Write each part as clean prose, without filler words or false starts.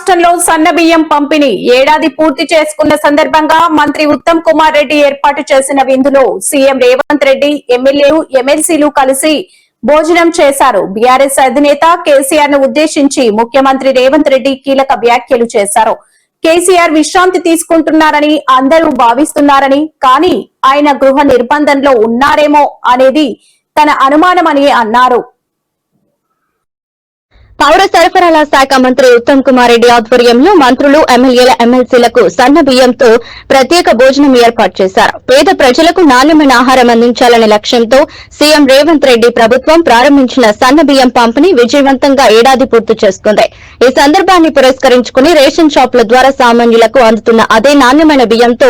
రాష్ట్రంలో సన్నబియ్యం పంపిణీ ఏడాది పూర్తి చేసుకున్న సందర్భంగా మంత్రి ఉత్తమ్ కుమార్ రెడ్డి ఏర్పాటు చేసిన విందులో సీఎం రేవంత్ రెడ్డి ఎమ్మెల్యేలు ఎమ్మెల్సీలు కలిసి భోజనం చేశారు. బీఆర్ఎస్ అధినేత కేసీఆర్ ను ఉద్దేశించి ముఖ్యమంత్రి రేవంత్ రెడ్డి కీలక వ్యాఖ్యలు చేశారు. కేసీఆర్ విశ్రాంతి తీసుకుంటున్నారని అందరూ భావిస్తున్నారని, కానీ ఆయన గృహ నిర్బంధంలో ఉన్నారేమో అనేది తన అనుమానమని అన్నారు. పౌర సరఫరాల శాఖ మంత్రి ఉత్తమ్ కుమార్ రెడ్డి ఆధ్వర్యంలో మంత్రులు ఎమ్మెల్యేల ఎమ్మెల్సీలకు సన్న బియ్యంతో ప్రత్యేక భోజనం ఏర్పాటు చేశారు. పేద ప్రజలకు నాణ్యమైన ఆహారం అందించాలనే లక్ష్యంతో సీఎం రేవంత్ రెడ్డి ప్రభుత్వం ప్రారంభించిన సన్న బియ్యం పంపిణీ విజయవంతంగా ఏడాది పూర్తి చేసుకుంది. ఈ సందర్భాన్ని పురస్కరించుకుని రేషన్ షాపుల ద్వారా సామాన్యులకు అందుతున్న అదే నాణ్యమైన బియ్యంతో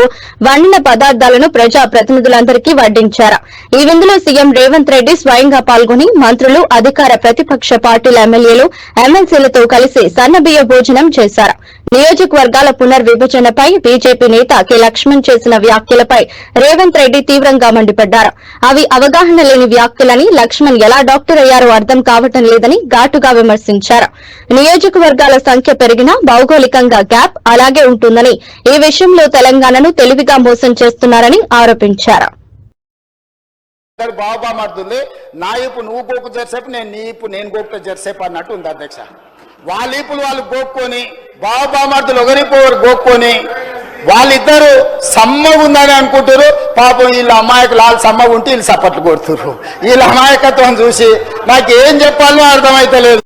వండిన పదార్థాలను ప్రజా ప్రతినిధులందరికీ వడ్డించారు. ఈ విందులో సీఎం రేవంత్ రెడ్డి స్వయంగా పాల్గొని మంత్రులు, అధికార ప్రతిపక్ష పార్టీల ఎమ్మెల్యేలు, ఎమ్మెల్సీలతో కలిసి సన్నబియ్య భోజనం చేశారు. నియోజకవర్గాల పునర్విభజనపై బీజేపీ నేత కె లక్ష్మణ్ చేసిన వ్యాఖ్యలపై రేవంత్ రెడ్డి తీవ్రంగా మండిపడ్డారు. అవి అవగాహన లేని వ్యాఖ్యలని, లక్ష్మణ్ ఎలా డాక్టర్ అయ్యారో అర్థం కావటం లేదని ఘాటుగా విమర్శించారు. నియోజకవర్గాల సంఖ్య పెరిగినా భౌగోళికంగా గ్యాప్ అలాగే ఉంటుందని, ఈ విషయంలో తెలంగాణను తెలివిగా మోసం చేస్తున్నారని ఆరోపించారు. బాగుపడుతుంది. నా ఇప్పు నువ్వు గోకు జరిసేపు నేను గోకుట జరిసేపు అన్నట్టు ఉంది అధ్యక్ష. వాళ్ళ ఇప్పులు వాళ్ళు గోక్కొని బాబామర్దులు ఒకరిపు గోక్కొని వాళ్ళిద్దరు సమ్మగా ఉందని అనుకుంటారు. పాపం వీళ్ళ అమాయకులు వాళ్ళు సమ్మగా ఉంటే వీళ్ళు సప్పట్లు కొడుతున్నారు. వీళ్ళ అమాయకత్వం చూసి నాకు ఏం చెప్పాలో అర్థమైతే లేదు.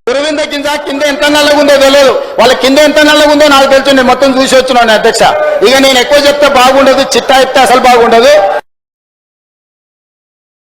గురువింద కింద ఎంత నల్లగా ఉందో తెలియదు. వాళ్ళ కింద ఎంత నల్లగా ఉందో నాకు తెలుసు. నేను మొత్తం చూసి వచ్చినాను అధ్యక్ష. ఇక నేను ఎక్కువ చెప్తే బాగుండదు, చిట్టా చెప్తే అసలు బాగుండదు.